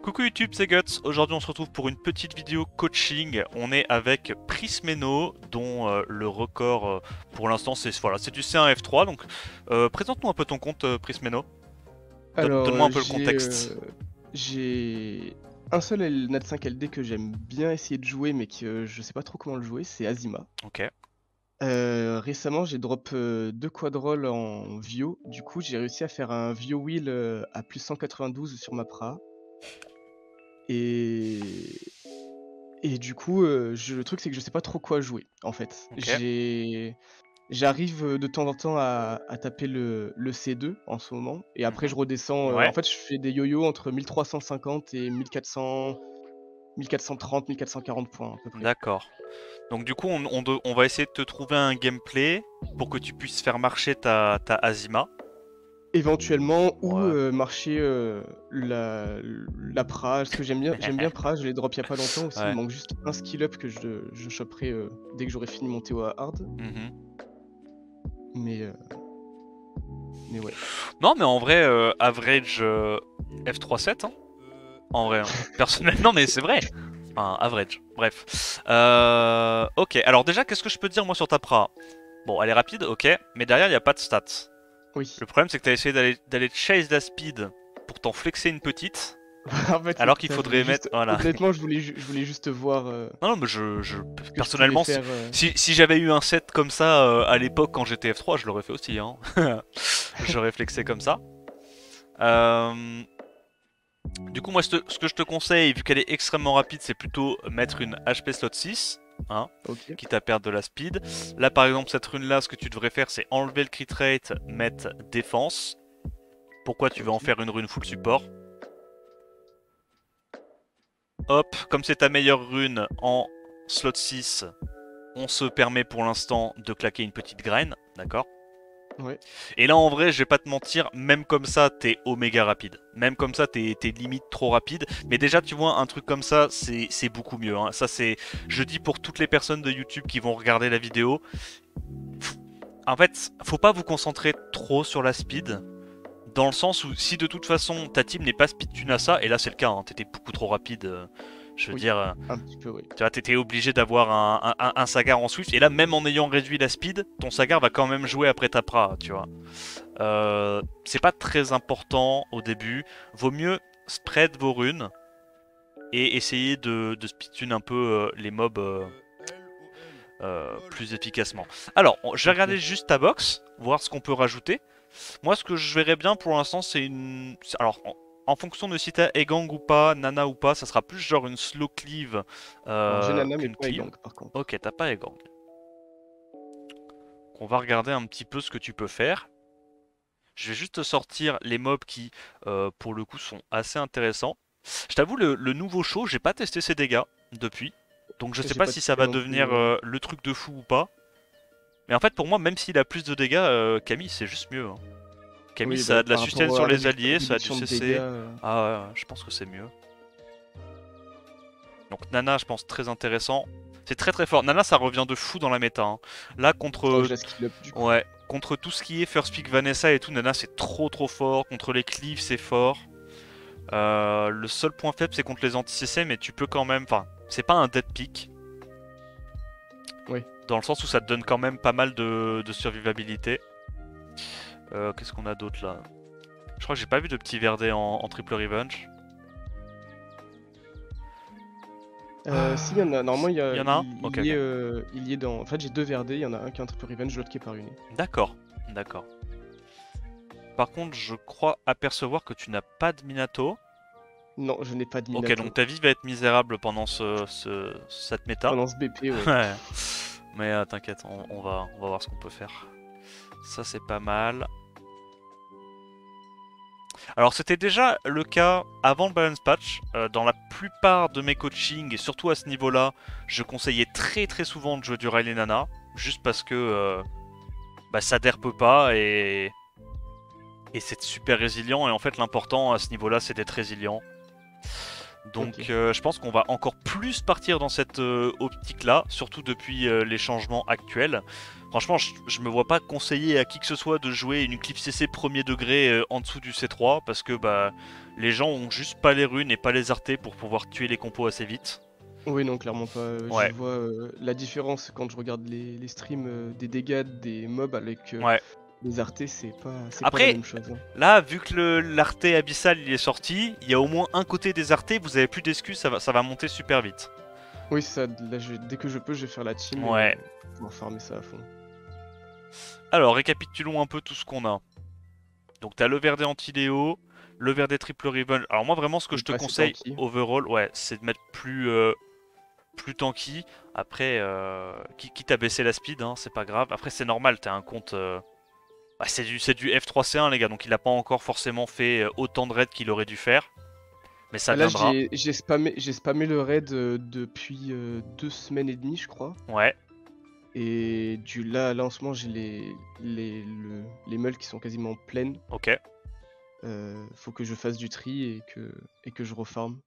Coucou YouTube, c'est Guts. Aujourd'hui, on se retrouve pour une petite vidéo coaching. On est avec Prismeno, dont le record pour l'instant c'est c'est du C1 F3. Donc, présente-nous un peu ton compte, Prismeno. Alors, Donne-moi un peu le contexte. j'ai un seul Nat 5 LD que j'aime bien essayer de jouer, mais que je sais pas trop comment le jouer, c'est Azima. Ok, Récemment, j'ai drop 2 quadrolls en Vio. Du coup, j'ai réussi à faire un Vio Wheel à plus 192 sur ma Pra. Et, et du coup, le truc, c'est que je sais pas trop quoi jouer, en fait. ok. J'arrive de temps en temps à taper le C2 en ce moment, et après Mhm. je redescends. En Ouais, fait, je fais des yo-yo entre 1350 et 1400, 1430, 1440 points à peu près. d'accord. Donc du coup, on va essayer de te trouver un gameplay pour que tu puisses faire marcher ta Azima. Éventuellement, ou Ouais. marcher la Pra, parce que j'aime bien Pra, je l'ai drop il y a pas longtemps aussi. Il me Ouais. manque juste un skill up que je choperai dès que j'aurai fini mon TO à hard. Mhm. Mais, euh, mais ouais. Non, mais en vrai, average F3-7, hein. En vrai, hein. Personnellement, non mais c'est vrai. Enfin, average. Bref. Ok, alors déjà, qu'est-ce que je peux te dire moi sur ta pra? Bon, elle est rapide, ok, mais derrière, il n'y a pas de stats. Oui. Le problème, c'est que tu as essayé d'aller chase la speed pour t'en flexer une petite, En fait, c'est alors qu'il ça, je voulais faudrait mettre. juste Voilà. honnêtement, je voulais juste voir Non, non, mais ce que je pouvais personnellement, faire. si j'avais eu un set comme ça à l'époque quand j'étais F3, je l'aurais fait aussi, hein. J'aurais flexé comme ça. Euh, Du coup, moi, ce que je te conseille, vu qu'elle est extrêmement rapide, c'est plutôt mettre une HP slot 6, hein, OK. quitte à perdre de la speed. Là, par exemple, cette rune-là, ce que tu devrais faire, c'est enlever le crit rate, mettre défense. Pourquoi tu veux en OK. faire une rune full support? Hop, comme c'est ta meilleure rune en slot 6, on se permet pour l'instant de claquer une petite graine, d'accord? Ouais. Et là, en vrai, je vais pas te mentir, même comme ça, t'es oméga rapide. Même comme ça, t'es limite trop rapide. Mais déjà, tu vois, un truc comme ça, c'est beaucoup mieux, hein. Ça, c'est, je dis pour toutes les personnes de YouTube qui vont regarder la vidéo, en fait, faut pas vous concentrer trop sur la speed. Dans le sens où, si de toute façon ta team n'est pas speed Tunasa, et là c'est le cas, hein, t'étais beaucoup trop rapide, je veux Oui. dire, Un petit peu, oui. tu vois, t'étais obligé d'avoir un Sagar en Swift, et là, même en ayant réduit la speed, ton Sagar va quand même jouer après ta Pra, tu vois. C'est pas très important au début. Vaut mieux spread vos runes et essayer de speedtune un peu les mobs plus efficacement. Alors, je vais OK. regarder juste ta box, voir ce qu'on peut rajouter. Moi, ce que je verrais bien pour l'instant, c'est une. Alors, en fonction de si t'as Egang ou pas, Nana ou pas, ça sera plus genre une slow cleave Alors j'ai Nana, mais qu'une pas cleave. Egang par contre. Ok, t'as pas Egang. On va regarder un petit peu ce que tu peux faire. Je vais juste sortir les mobs qui, pour le coup, sont assez intéressants. Je t'avoue, le nouveau show, j'ai pas testé ses dégâts depuis. Donc je sais J'ai pas pas si ça testé va non plus, devenir le truc de fou ou pas. Mais en fait, pour moi, même s'il a plus de dégâts, Camille, c'est juste mieux, hein. Camille, oui, ça bah, a de la par sustain rapport sur à les alliés, ça a du réduction de dégâts, CC. Ah ouais, je pense que c'est mieux. Donc Nana, je pense très intéressant. C'est très très fort. Nana, ça revient de fou dans la méta, hein. Là, faudra que je la skill up du coup. ouais, contre tout ce qui est First Pick Vanessa et tout, Nana, c'est trop trop fort. Contre les cleaves, c'est fort. Le seul point faible, c'est contre les anti-CC, mais tu peux quand même. Enfin, c'est pas un dead pick. Oui. Dans le sens où ça te donne quand même pas mal de survivabilité. Qu'est-ce qu'on a d'autre là? Je crois que j'ai pas vu de petit verdé en triple revenge. Si, il y en a normalement, Il y en a un? Ok, ok. il y est dans en fait, j'ai 2 verdés, il y en a un qui est un triple revenge, l'autre qui est par une. D'accord, d'accord. Par contre, je crois apercevoir que tu n'as pas de Minato. Non, je n'ai pas de Ok, donc Minato. ta vie va être misérable pendant cette méta. Pendant ce BP, ouais. Ouais. Mais t'inquiète, on va voir ce qu'on peut faire. Ça, c'est pas mal. Alors, c'était déjà le cas avant le balance patch. Dans la plupart de mes coachings, et surtout à ce niveau-là, je conseillais très très souvent de jouer du Riley Nana. Juste parce que bah, ça derpe pas et c'est super résilient. Et en fait, l'important à ce niveau-là, c'est d'être résilient. Donc Ok. je pense qu'on va encore plus partir dans cette optique-là, surtout depuis les changements actuels. Franchement, je me vois pas conseiller à qui que ce soit de jouer une clip CC premier degré en dessous du C3 parce que bah les gens ont juste pas les runes et pas les artés pour pouvoir tuer les compos assez vite. Oui, non, clairement pas. Je Ouais, vois la différence quand je regarde les streams des dégâts des mobs avec ouais. les artés, c'est pas la Après, même chose, hein. là, vu que l'arté abyssal il est sorti, il y a au moins un côté des artés, vous avez plus d'excuses, ça va monter super vite. Oui, c'est ça. Là, dès que je peux, je vais faire la team et Ouais. pouvoir farmer ça à fond. Alors, récapitulons un peu tout ce qu'on a. Donc t'as le Verdé anti-Léo, le Verdé triple Riven. Alors moi vraiment ce que Et je te pas assez conseille tanky. overall, ouais, c'est de mettre plus tanky. Après, quitte à baisser la speed, hein, c'est pas grave. Après c'est normal, t'as un compte... bah, c'est du F3C1 les gars, donc il a pas encore forcément fait autant de raids qu'il aurait dû faire. Mais ça Là, viendra. j'ai spammé le raid depuis 2 semaines et demie, je crois. Ouais, Et là en ce moment, j'ai les meules qui sont quasiment pleines. ok, Faut que je fasse du tri et que je refarme.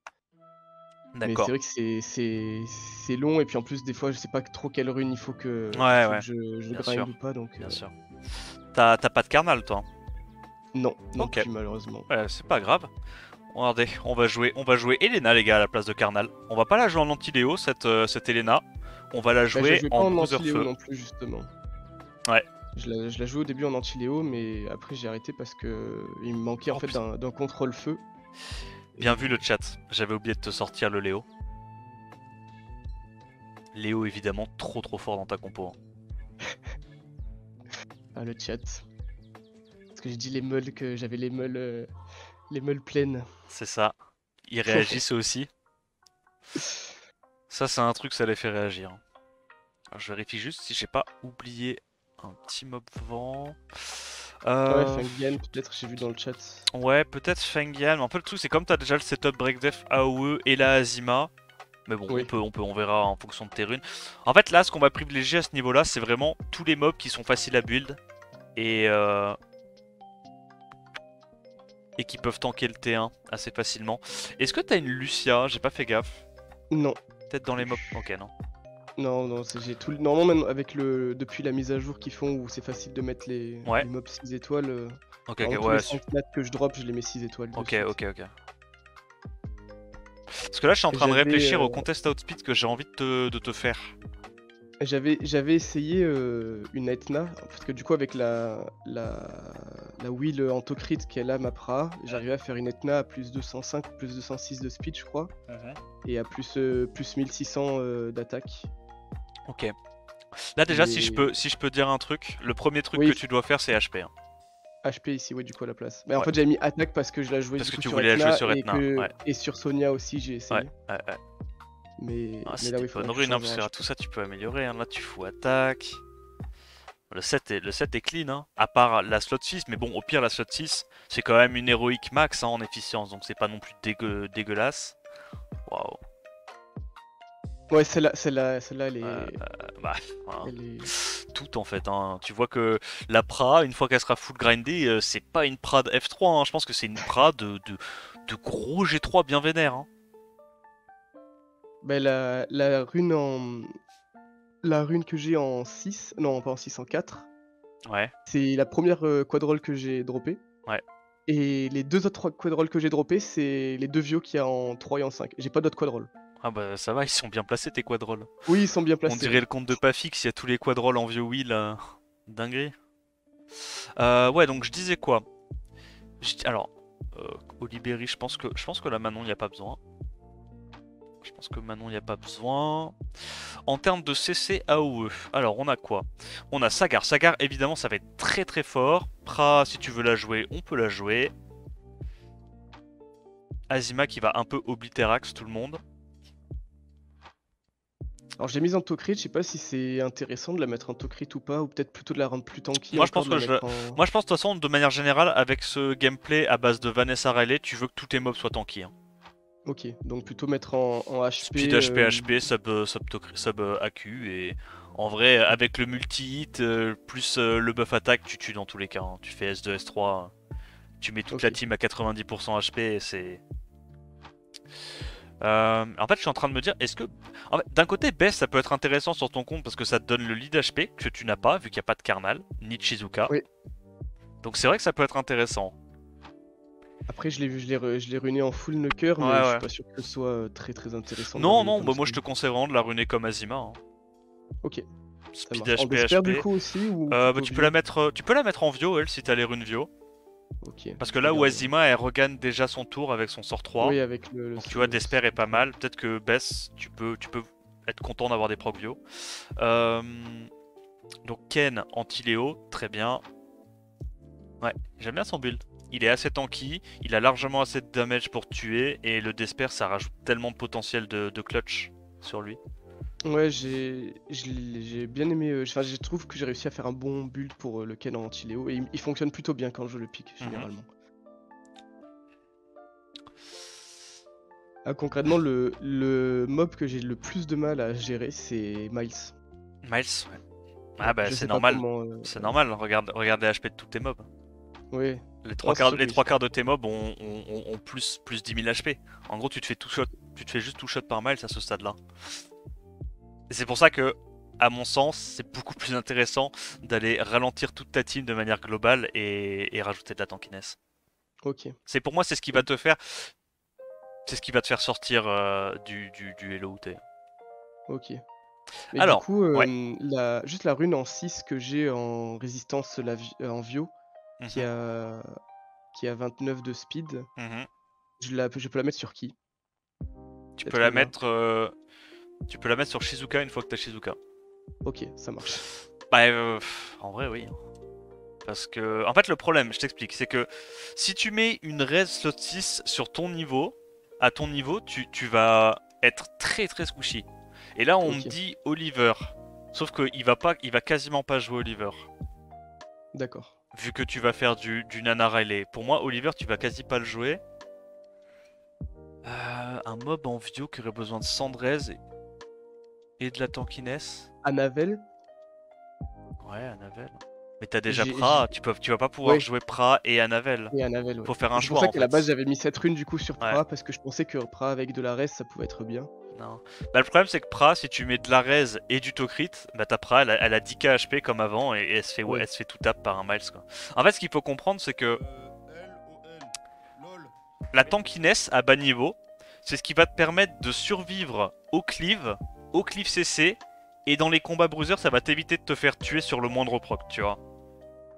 Mais c'est d'accord. vrai que c'est long, et puis en plus, des fois, je sais pas trop quelle rune il faut il Ouais, faut que ouais, je bien grind sûr, ou pas, donc bien sûr. T'as pas de carnal toi? non, non Ok, plus malheureusement. ouais, c'est pas grave. Regardez, on va jouer Elena les gars à la place de Karnal. On va pas la jouer en anti-Léo cette Elena. On va la Bah, je la jouer jouais pas en en Bruiser anti-Léo Feu. non plus, justement. Ouais. Je la jouais au début en anti-Léo, mais après j'ai arrêté parce que il me manquait en Oh fait putain. d'un contrôle feu. Bien Et vu le chat. J'avais oublié de te sortir le Léo. Léo évidemment trop fort dans ta compo, hein. le chat. Parce que j'ai dit les meules que j'avais les meules pleines. C'est ça. Ils réagissent eux aussi. Ça c'est un truc, ça les fait réagir, hein. Alors, je vérifie juste si j'ai pas oublié un petit mob vent. Ouais, Euh... Fungian, peut-être, j'ai vu dans le chat. Ouais, peut-être Fengyal, mais en fait le truc c'est comme t'as déjà le setup Breakdef AOE et la Azima. Mais bon, Oui. on verra en fonction de tes runes. En fait, là, ce qu'on va privilégier à ce niveau-là, c'est vraiment tous les mobs qui sont faciles à build et, euh, et qui peuvent tanker le T1 assez facilement. Est-ce que t'as une Lucia? J'ai pas fait gaffe. Non. Peut-être dans les mobs. Ok, non. Non, non, j'ai tout. Normalement, même avec depuis la mise à jour qu'ils font où c'est facile de mettre Ouais. les mobs 6 étoiles, Ok, vraiment ok, tous les ouais. 5 nats que je drop, je les mets 6 étoiles de Ok, suite. ok, ok. Parce que là, je suis en Et train de réfléchir au contest outspeed que j'ai envie de te faire. j'avais essayé une Etna, parce que du coup, avec la wheel en crit qu'elle a, ma Pra, j'arrivais à faire une Etna à plus 205, plus 206 de speed, je crois, et à plus 1600 d'attaque. Ok. Là, déjà, si je Mais peux, si je peux dire un truc, le premier truc que oui, tu dois faire, c'est HP, hein. HP ici, ouais, du coup, à la place. Mais en Ouais. fait, j'avais mis attaque parce que je la jouais Parce du que coup tu sur voulais la jouer Etna sur Etna. Ouais. et sur Sonia aussi, j'ai Ouais, essayé. ouais, ouais. Mais, Ah, mais c'est là, des oui, il bonnes faudrait que je runes, hein, change parce en que là, tout HP. ça, tu peux améliorer, hein. Là, tu fous attaque. Le set est clean, hein. À part la slot 6, mais bon, au pire, la slot 6, c'est quand même une héroïque max, hein, en efficience, donc c'est pas non plus dégueulasse. Waouh. Ouais, celle-là, Bah, voilà. elle est. Tout en fait, hein. Tu vois que la Pra, une fois qu'elle sera full grindée, c'est pas une Pra de F3, hein. Je pense que c'est une Pra de gros G3 bien vénère, hein. Bah, la rune que j'ai en 6, non, pas en 6, en 4, Ouais, c'est la première quadroll que j'ai droppée. ouais. Et les deux autres quadrolls que j'ai droppées, c'est les deux vios qu'il y a en 3 et en 5. J'ai pas d'autres quadrolls. Ah bah ça va, ils sont bien placés tes quadrolls. Oui, ils sont bien On placés, dirait oui. le compte de Pafix, il y a tous les quadrolls en vieux wheel. Dinguerie. Ouais, donc je disais quoi? Alors, Oliberi, je pense que là Manon, il n'y a pas besoin. Je pense que Manon, il n'y a pas besoin. En termes de CC AOE, alors on a quoi? On a Sagar. Sagar, évidemment, ça va être très fort. Pra, si tu veux la jouer, on peut la jouer. Azima qui va un peu oblitérax tout le monde. Alors, j'ai mis en Tokrit, je sais pas si c'est intéressant de la mettre en Tokrit ou pas, ou peut-être plutôt de la rendre plus tanky Moi je encore, pense de la que mettre en. moi je pense de toute façon de manière générale avec ce gameplay à base de Vanessa Riley, tu veux que tous tes mobs soient tanky, hein. Ok, donc plutôt mettre en Speed HP. HP HP sub AQ et en vrai avec le multi-hit plus le buff attaque tu tues dans tous les cas, hein. Tu fais S2 S3, tu mets toute Ok. la team à 90% HP et c'est En fait, je suis en train de me dire, est-ce que... En fait, d'un côté, Bess, ça peut être intéressant sur ton compte parce que ça te donne le lead HP que tu n'as pas, vu qu'il n'y a pas de Karnal, ni de Shizuka. Oui. Donc c'est vrai que ça peut être intéressant. Après, je l'ai ruiné en full knocker, Ouais, mais je suis ouais. pas sûr que ce soit très très intéressant de la Non, ruiner non, comme bah ça. moi je te conseille vraiment de la ruiner comme Azima, hein. Ok, ça Speed marche. En HP, Despair du HP. coup aussi ou plutôt Vio? Tu peux la mettre en Vio, elle, si t'as les runes Vio. Ok, Parce que je là où regarde. Azima, elle regagne déjà son tour avec son sort 3. Oui, avec Donc tu vois, Despair est pas mal. Peut-être que Bess, tu peux être content d'avoir des proc Vio. Euh, donc Ken, anti-Léo, très bien. Ouais, j'aime bien son build. Il est assez tanky, il a largement assez de damage pour tuer, et le Despair, ça rajoute tellement de potentiel de clutch sur lui. Ouais, j'ai bien aimé. Enfin, je trouve que j'ai réussi à faire un bon build pour le Ken en anti-Léo et il fonctionne plutôt bien quand je le pique Mhm. généralement. Ah, concrètement, le mob que j'ai le plus de mal à gérer, c'est Miles. Miles, ouais. Ouais, Ah bah je c'est sais pas normal. comment. C'est Ouais. normal, regarde les HP de tous tes mobs. Ouais. Les Non, c'est sûr, les oui. trois quarts de tes mobs ont plus 10 000 HP. En gros, tu te fais juste tout shot par Miles à ce stade-là. Et c'est pour ça que, à mon sens, c'est beaucoup plus intéressant d'aller ralentir toute ta team de manière globale et rajouter de la tankiness. Ok. C'est pour moi, c'est ce qui va te faire, c'est ce qui va te faire sortir du Hello où t'es. Ok. Mais du Alors, coup, ouais. juste la rune en 6 que j'ai en résistance en Vio, qui Mhm, a, qui a 29 de speed, mhm. je peux la mettre sur qui? Tu peux Cette la rune-là. mettre, tu peux la mettre sur Shizuka une fois que t'as Shizuka. Ok, ça marche. Bah, en vrai, oui. Parce que, en fait, le problème, je t'explique, c'est que si tu mets une res slot 6 sur ton niveau, à ton niveau, tu vas être très très squishy. Et là, on me Ok, dit Oliver. Sauf qu'il va pas, il va quasiment pas jouer Oliver. d'accord. Vu que tu vas faire du Nana Riley. Pour moi, Oliver, tu vas quasi pas le jouer. Un mob en Vio qui aurait besoin de Sandrez et de la tankiness. Anavel, Ouais, Anavel. Mais t'as déjà j'ai, j'ai- Pra, tu vas pas pouvoir ouais, jouer Pra et Anavel. et Anavel, ouais. Faut faire Et un c'est pour choix ça en qu'à la base fait. j'avais mis cette rune du coup sur Ouais. Pra, parce que je pensais que Pra avec de la res ça pouvait être bien. Non. Bah, le problème, c'est que Pra, si tu mets de la res et du Tokrit, bah ta Pra, elle a 10k HP comme avant et elle se fait, ouais, Ouais, elle se fait tout tap par un Miles, quoi. En fait, ce qu'il faut comprendre, c'est que la tankiness à bas niveau, c'est ce qui va te permettre de survivre au cleave CC, et dans les combats bruisers, ça va t'éviter de te faire tuer sur le moindre proc, tu vois.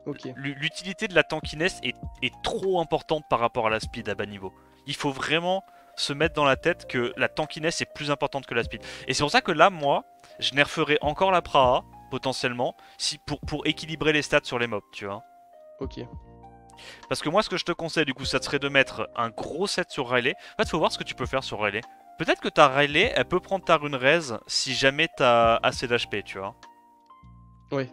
ok, L'utilité de la tankiness est trop importante par rapport à la speed à bas niveau. Il faut vraiment se mettre dans la tête que la tankiness est plus importante que la speed. Et c'est pour ça que là, moi, je nerferai encore la Praha, potentiellement, si, pour équilibrer les stats sur les mobs, tu vois. ok. Parce que moi, ce que je te conseille, du coup, ça serait de mettre un gros set sur Riley. En fait, faut voir ce que tu peux faire sur Riley. Peut-être que ta Riley, elle peut prendre ta rune raise si jamais t'as assez d'HP, tu vois. Ouais,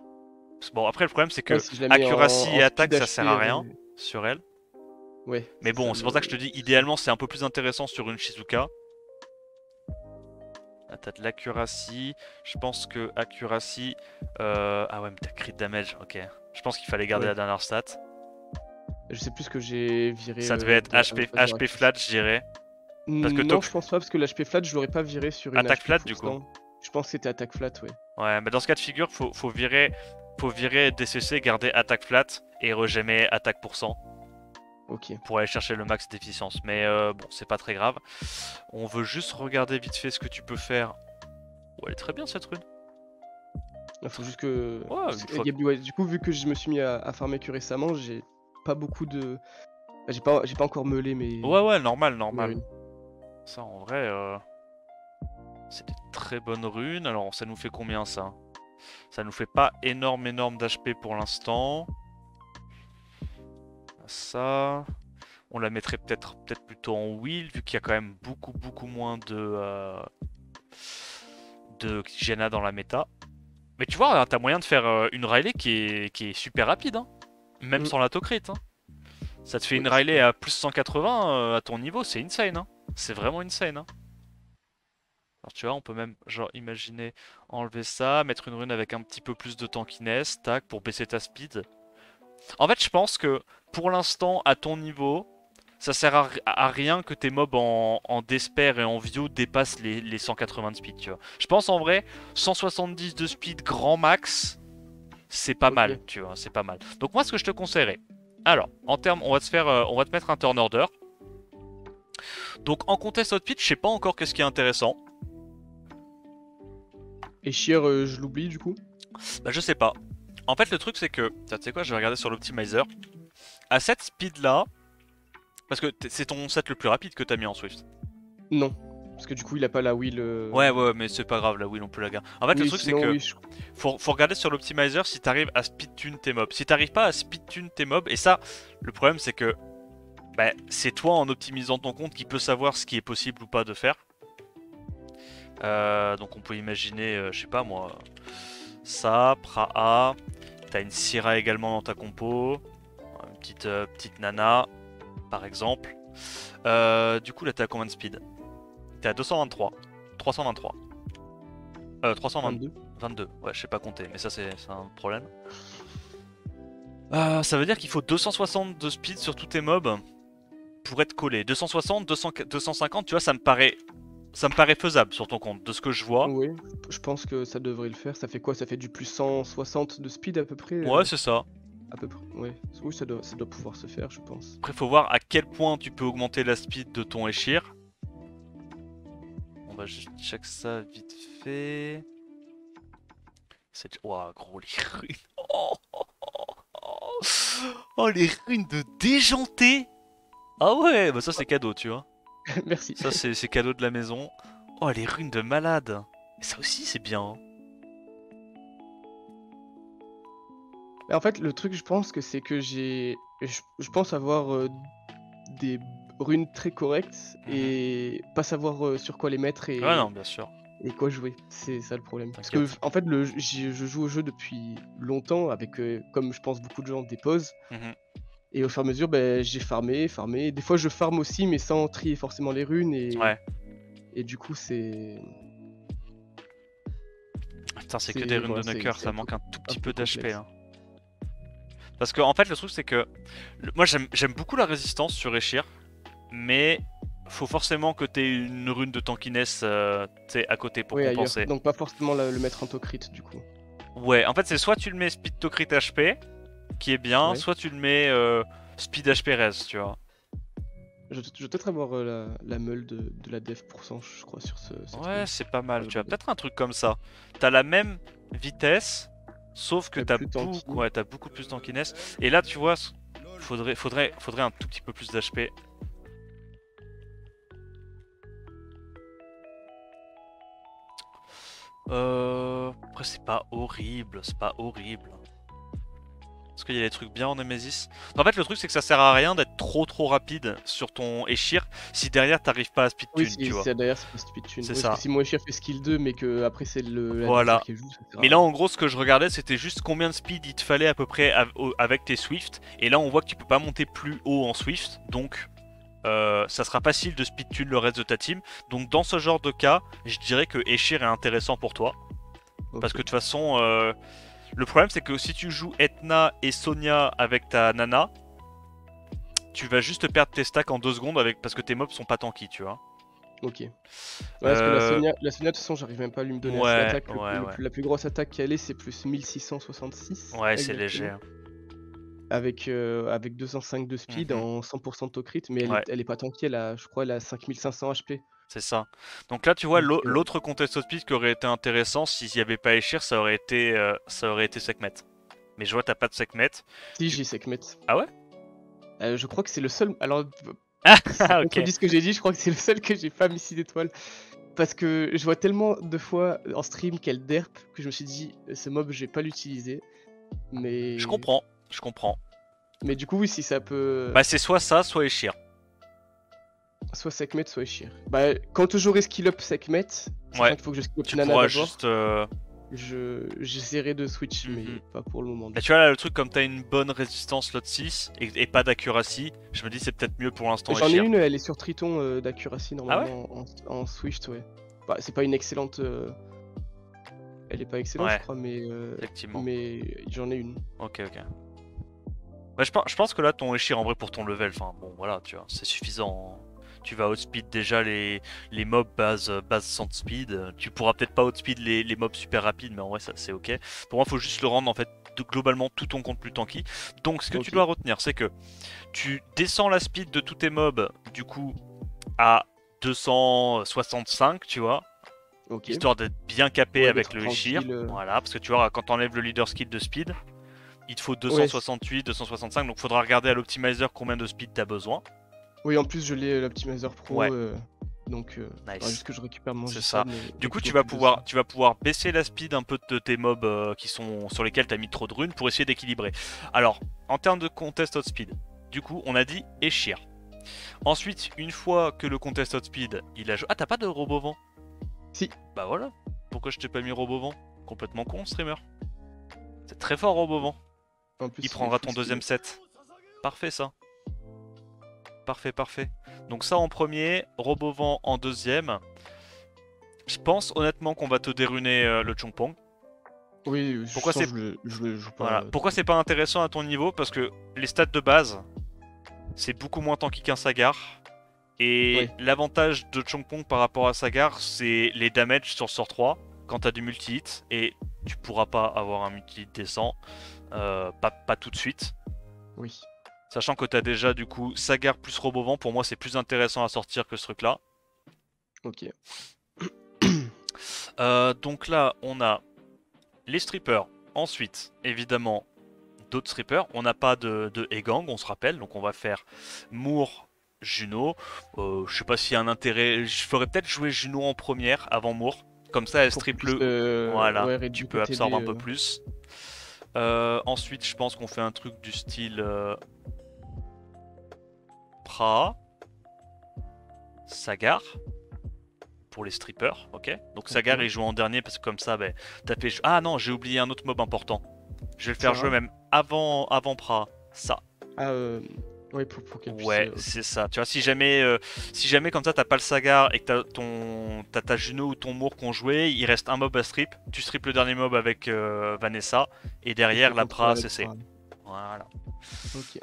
Bon, après, le problème, c'est ouais, que si je la mets accuracy en et attaque, speed ça sert à HP, rien sur elle. ouais, Mais c'est ça bon, c'est pour ça que je te le dis, souci. idéalement, c'est un peu plus intéressant sur une Shizuka. Ah, t'as de l'accuracy. Je pense que accuracy. Ah ouais, mais t'as crit damage, ok. Je pense qu'il fallait garder Ouais, la dernière stat. je sais plus ce que j'ai viré Ça devait être à la place de HP Rakus. flat, je dirais. Parce que Non, je pense pas, parce que l'HP flat, je l'aurais pas viré sur une attaque HP flat, du full coup. stand. Je pense que c'était attaque flat, ouais. Ouais, mais dans ce cas de figure, faut virer DCC, garder attaque flat et regémer attaque pourcent Ok. pour aller chercher le max d'efficience. Mais bon, c'est pas très grave. On veut juste regarder vite fait ce que tu peux faire. Ouais, elle est très bien cette rune. Il faut juste que. Ouais, une fois. Ouais, du coup, vu que je me suis mis à farmer que récemment, j'ai pas beaucoup de. Bah, j'ai pas encore meulé Ouais, ouais, mes normal. runes. Ça, en vrai, c'est des très bonnes runes. Alors, ça nous fait combien ça? Ça nous fait pas énorme d'HP pour l'instant. Ça. On la mettrait peut-être plutôt en wheel, vu qu'il y a quand même beaucoup moins de Janna dans la méta. Mais tu vois, hein, t'as moyen de faire une Riley qui est super rapide, hein. Même Mm. sans l'autocrit, hein. Ça te fait Oui, une Riley à plus 180 à ton niveau, c'est insane, hein. C'est vraiment insane, hein. Alors tu vois, on peut même genre imaginer enlever ça, mettre une rune avec un petit peu plus de tankiness, tac, pour baisser ta speed. En fait, je pense que pour l'instant, à ton niveau, ça sert à rien que tes mobs en Despair et en Vio dépassent les 180 de speed, tu vois. Je pense en vrai, 170 de speed grand max, c'est pas Ok. mal, tu vois, c'est pas mal. Donc moi, ce que je te conseillerais, alors, en termes, on va te mettre un turn order. Donc en contest outpit, je sais pas encore qu'est-ce qui est intéressant. Et Shear, je l'oublie du coup. Bah je sais pas. En fait, le truc c'est que, tu sais quoi, je vais regarder sur l'optimizer. À cette speed là, parce que c'est ton set le plus rapide que t'as mis en Swift. Non. Parce que du coup, il a pas la wheel. Ouais, mais c'est pas grave, là oui, on peut la garder. En fait, le Oui, truc c'est sinon, que oui. faut regarder sur l'optimizer si t'arrives à speed tune tes mobs. Si t'arrives pas à speed tune tes mobs, et ça, le problème c'est que bah, c'est toi en optimisant ton compte qui peut savoir ce qui est possible ou pas de faire. Donc on peut imaginer, je sais pas moi, ça, Praha, t'as une Syrah également dans ta compo, une petite Nana, par exemple. Du coup là t'es à combien de speed? T'es à 223, 323, 322, 22. ouais je sais pas compter, mais ça c'est un problème. Ça veut dire qu'il faut 260 de speed sur tous tes mobs pour être collé. 260, 200, 250, tu vois, ça me paraît faisable sur ton compte, de ce que je vois. Oui, je pense que ça devrait le faire. Ça fait quoi? Ça fait du plus 160 de speed à peu près? Ouais, c'est ça. À peu près, ouais. Oui, ça doit pouvoir se faire, je pense. Après, faut voir à quel point tu peux augmenter la speed de ton Eshir. On va juste check ça vite fait. Ouah, gros, les runes. Oh, les runes de déjanté. Ah ouais, bah ça c'est cadeau, tu vois. Merci. Ça c'est cadeau de la maison. Oh, les runes de malade. Ça aussi c'est bien, hein. Mais en fait, le truc, je pense que c'est que je pense avoir des runes très correctes Mhm. et pas savoir sur quoi les mettre Ouais, et, non, bien sûr. et quoi jouer. C'est ça le problème. Parce que, T'inquiète. en fait, je joue au jeu depuis longtemps avec, comme je pense beaucoup de gens, des pauses. Mhm. Et au fur et à mesure, ben, j'ai farmé. Des fois, je farm aussi, mais sans trier forcément les runes. Ouais. Et du coup, c'est. Putain, c'est que des C'est runes voilà, de Nucker, c'est ça manque un tout un petit peu peu d'HP, complexe. hein. Parce que en fait le truc c'est que moi j'aime beaucoup la résistance sur Eshir, mais faut forcément que t'aies une rune de tankiness à côté pour Oui, ailleurs. compenser. Donc, pas forcément le mettre en crit, du coup. Ouais, en fait c'est soit tu le mets speed to crit HP, qui est bien, Ouais. soit tu le mets speed HP res, tu vois. Je vais peut-être avoir la meule de la dev pour cent, je crois, sur cette Ouais, rune. c'est pas Enfin, mal, je tu as regardais. peut-être un truc comme ça. T'as la même vitesse, sauf que Mais plus tanky. t'as beaucoup plus tankiness. Et là tu vois, faudrait un tout petit peu plus d'HP. Après c'est pas horrible, c'est pas horrible. Parce qu'il y a des trucs bien en Nemesis. En fait, le truc c'est que ça sert à rien d'être trop rapide sur ton Eshir si derrière t'arrives pas à speed Oui, tune, si tu vois. c'est derrière, c'est pas stupid tune. C'est Oui, parce que ça. si mon Eshir fait skill 2, mais que après c'est l'adversaire Voilà. qui joue, ça sert Mais à là, rien. en gros, ce que je regardais, c'était juste combien de speed il te fallait à peu près avec tes Swift. Et là, on voit que tu peux pas monter plus haut en Swift. Donc, ça sera facile de speed tune le reste de ta team. Donc, dans ce genre de cas, je dirais que Eshir est intéressant pour toi. Parce Ok. que de toute façon, le problème, c'est que si tu joues Etna et Sonia avec ta Nana, tu vas juste perdre tes stacks en 2 secondes parce que tes mobs sont pas tanky, tu vois. Ok. Ouais, parce que Euh, La Sonia, de toute façon, j'arrive même pas à lui me donner assez ouais, d'attaque. ouais, ouais. La plus grosse attaque qu'elle est, c'est plus 1666, Ouais, c'est léger, exactement. hein. Avec 205 de speed Mhm. en 100% de taux crit, mais Ouais, elle est pas tanky, je crois, elle a 5500 HP. c'est ça. Donc là, tu vois, Donc, l'autre contest speed qui aurait été intéressant s'il n'y avait pas Eshir, ça aurait été Sekhmet. Mais je vois, t'as pas de Sekhmet. si Du... j'ai Sekhmet. Ah ouais? Je crois que c'est le seul. Alors, ça Ah, ok. contredit ce que j'ai dit, je crois que c'est le seul que j'ai pas mis 6 étoiles. Parce que je vois tellement de fois en stream qu'elle derp que je me suis dit, ce mob, je vais pas l'utiliser. Je Mais... comprends, je comprends. mais du coup, oui, si ça peut. Bah, c'est soit ça, soit Eshir. Soit Sekhmet, soit Eshir. Bah, quand j'aurai skill up Sekhmet, Ouais, sachant qu'il faut que je skill up tu Nana pourras d'abord, juste. j'essaierai de switch, mais Mhm. pas pour le moment. Bah, tu vois, là, le truc, comme t'as une bonne résistance slot 6 et pas d'accuracy, je me dis c'est peut-être mieux pour l'instant J'en ai Eshir. une, elle est sur Triton d'accuracy Ah ouais? normalement en Swift, ouais. Bah, c'est pas une excellente. Elle est pas excellente, je Ouais, crois, effectivement. mais j'en ai une. Ok, ok. Ouais, je pense que là, ton Eshir, en vrai, pour ton level, enfin, bon, voilà, tu vois, c'est suffisant, hein. Tu vas outspeed déjà les mobs base sans speed. Tu pourras peut-être pas outspeed les mobs super rapides, mais en vrai, ça c'est ok. Pour moi, il faut juste le rendre, en fait, globalement, tout ton compte plus tanky. Donc, ce que tu Ok, dois retenir, c'est que tu descends la speed de tous tes mobs, du coup, à 265, tu vois, ok. histoire d'être bien capé Ouais, avec d'être le Eshir. tranquille. Voilà, parce que tu vois, quand t'enlèves le leader skill de speed, il te faut Ouais, 268, 265, donc faudra regarder à l'optimizer combien de speed t'as besoin. oui, en plus, je l'ai l'Optimizer Pro, Ouais, donc faudra juste nice. que je récupère mon C'est ça. J-Fan Du et que coup, je m'occupe de ça. tu vas pouvoir baisser la speed un peu de tes mobs qui sont sur lesquels t'as mis trop de runes pour essayer d'équilibrer. Alors, en termes de contest outspeed, du coup, on a dit Eshir. Ensuite, une fois que le contest outspeed, il a joué. Ah, t'as pas de robot vent? Si, Bah voilà. Pourquoi je t'ai pas mis robot vent? Complètement con, streamer. C'est très fort, robot vent. en plus, Il il est prendra full ton deuxième skill. set. Parfait, ça. Parfait, parfait. Donc ça en premier, Robovent en deuxième. Je pense honnêtement qu'on va te déruner le Chongpong. Oui, je Pourquoi sens c'est que je le joue voilà. pas Pourquoi trop. c'est pas intéressant à ton niveau? Parce que les stats de base, c'est beaucoup moins tanky qu'un Sagar. Et Oui, l'avantage de Chongpong par rapport à Sagar, c'est les damages sur sort 3 quand t'as du multi-hit. Et tu pourras pas avoir un multi-hit décent. Pas tout de suite. oui. Sachant que t'as déjà du coup Sagar plus Robovent, pour moi c'est plus intéressant à sortir que ce truc là. Ok. Donc là, on a les strippers. Ensuite, évidemment, d'autres strippers. On n'a pas de Egang, on se rappelle. Donc on va faire Moore, Juno. Je sais pas s'il y a un intérêt. Je ferais peut-être jouer Juno en première avant Moore. Comme ça, elle Pour qu'il strip puisse le. Voilà, ouais, raid tu du peux côté B. absorber un peu plus. Ensuite, je pense qu'on fait un truc du style Pra, Sagar. Pour les strippers, ok. Donc Sagar Ok. il joue en dernier parce que comme ça, ben, t'as fait. Ah non, j'ai oublié un autre mob important. Je vais le faire jouer Tira. même avant Pra. Ça. Ah, ouais, pour qu'elle puisse. Ouais, Ok. c'est ça. Tu vois, si jamais comme ça t'as pas le Sagar et que t'as ta Juno ou ton Moore qu'on joué, il reste un mob à strip. Tu strip le dernier mob avec Vanessa et Et je derrière peux la contrôler Pra avec CC. Pra. Voilà. Ok.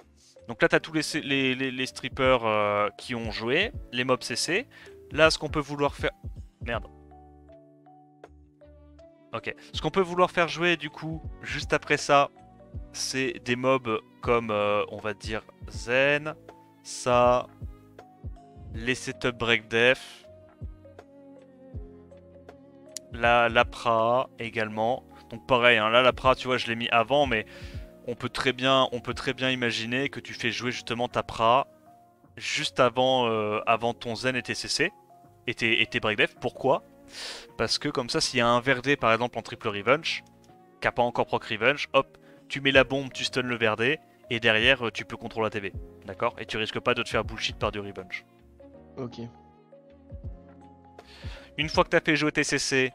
Donc là t'as tous les strippers qui ont joué, les mobs CC. Là, ce qu'on peut vouloir faire. Merde. Ok. Ce qu'on peut vouloir faire jouer du coup, juste après ça, c'est des mobs comme, on va dire, Zen, ça, les setup break def, la Pra également. Donc pareil, hein, là la Pra, tu vois, je l'ai mis avant, mais on peut très bien imaginer que tu fais jouer justement ta Pra juste avant ton Zen et tes CC et tes break def. Pourquoi? Parce que comme ça, s'il y a un Verdé par exemple en triple revenge, qui a pas encore proc revenge, hop, tu mets la bombe, tu stun le Verdé, et derrière tu peux contrôler la TV. D'accord? Et tu risques pas de te faire bullshit par du revenge. Ok. Une fois que tu as fait jouer tes CC,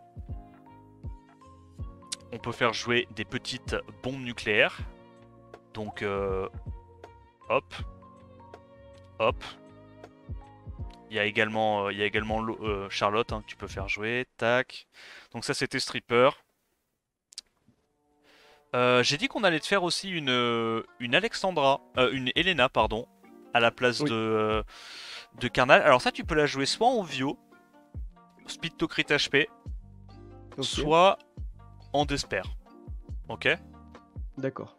on peut faire jouer des petites bombes nucléaires. Donc hop, hop. Il y a également Charlotte hein, que tu peux faire jouer. Tac. Donc ça c'était Stripper. J'ai dit qu'on allait te faire aussi une Alexandra, une Elena, pardon, à la place Oui. de Carnal. Alors ça, tu peux la jouer soit en Vio, Speed to Crit HP, Ok. soit en Despair. Ok. D'accord.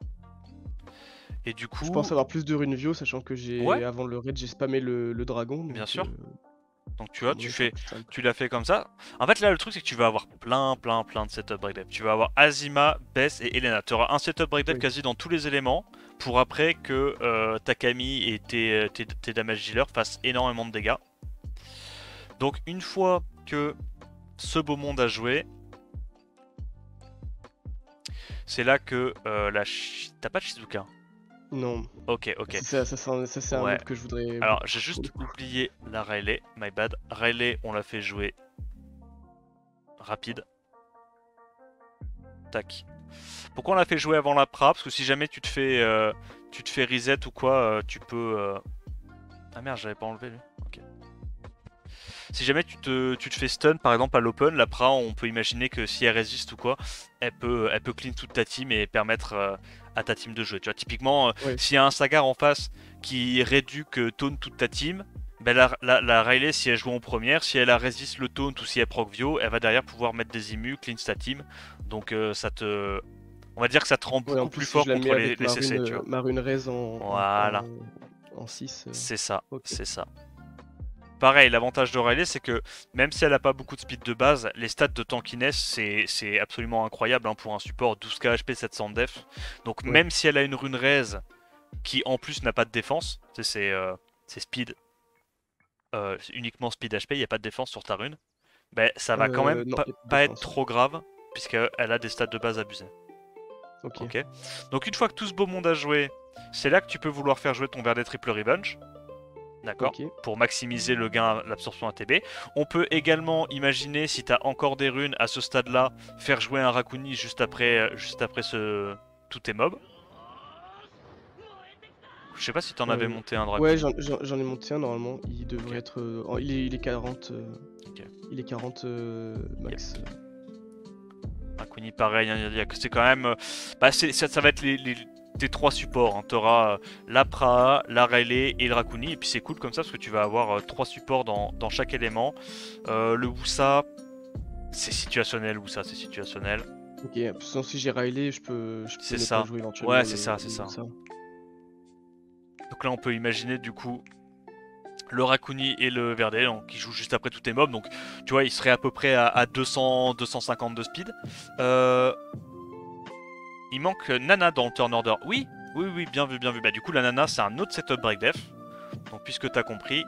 Et du Je pense coup, avoir plus de Runevio, sachant que ouais, avant le raid, j'ai spammé le dragon, bien donc sûr. Donc tu à vois, mon avis, ça sera plus simple. tu l'as fait comme ça. En fait, là, le truc, c'est que tu vas avoir plein de setup breakdep. Tu vas avoir Azima, Bess et Elena. Tu auras un setup breakdep Oui. quasi dans tous les éléments pour après que Takami et tes damage dealers fassent énormément de dégâts. Donc une fois que ce beau monde a joué, c'est là que T'as pas de Shizuka? Non. Ok, ok. Ça, c'est un Ouais. mob que je voudrais Alors, beaucoup, j'ai pour le juste coup. oublié la Riley, my bad. Riley, on l'a fait jouer rapide. Tac. Pourquoi on l'a fait jouer avant la pra? Parce que si jamais tu te fais reset ou quoi, tu peux... Ah merde, j'avais pas enlevé lui. Ok. si jamais tu te fais stun par exemple à l'open, la Pra, on peut imaginer que si elle résiste ou quoi, elle peut clean toute ta team et permettre à ta team de jouer. Tu vois, typiquement, Ouais. s'il y a un Sagar en face qui réduque taunt toute ta team, ben la Riley, si elle joue en première, si elle résiste le taunt ou si elle proc Vio, elle va derrière pouvoir mettre des immus, clean ta team. Donc on va dire que ça te rend Ouais, en beaucoup plus, plus si fort je la mets contre avec les CC, tu vois. ma rune raise Voilà, en 6. c'est ça, Ok. c'est ça. Pareil, l'avantage d'Aurélie, c'est que même si elle a pas beaucoup de speed de base, les stats de tankiness, c'est absolument incroyable hein, pour un support 12k HP, 700 def. Donc Ouais. même si elle a une rune raise qui en plus n'a pas de défense, c'est speed, uniquement speed HP, il n'y a pas de défense sur ta rune, ben, ça va quand même Non, y a pas de pas être défense. trop grave, puisqu'elle a des stats de base abusées. Ok. Ok. Donc une fois que tout ce beau monde a joué, c'est là que tu peux vouloir faire jouer ton Verdet Triple Revenge. D'accord. Ok. Pour maximiser le gain, l'absorption ATB. On peut également imaginer, si tu as encore des runes à ce stade-là, faire jouer un Rakuni juste après tous tes mobs. Je sais pas si t'en avais monté un de Ouais, Rakuni. j'en ai monté un normalement. Il devrait Ok. être. Il est 40. Ok. Il est 40 max. Rakuni, pareil, hein, c'est quand même. Bah, ça va être tes trois supports. Hein. Tu auras la Pra, la Rayleigh et le Rakuni. Et puis c'est cool comme ça parce que tu vas avoir trois supports dans chaque élément. Le Wusa, c'est situationnel. Wusa, c'est situationnel. Ok, sinon si j'ai Riley, je peux C'est ne ça. pas jouer éventuellement Ouais, c'est ça, c'est le ça. Wusa. Donc là, on peut imaginer du coup le Rakuni et le Verdet donc, qui jouent juste après tous tes mobs. Donc tu vois, ils seraient à peu près à 200, 250 de speed. Il manque Nana dans le turn order. Oui, oui, oui, bien vu, bien vu. Bah du coup, la Nana, c'est un autre setup break def. Donc puisque t'as compris,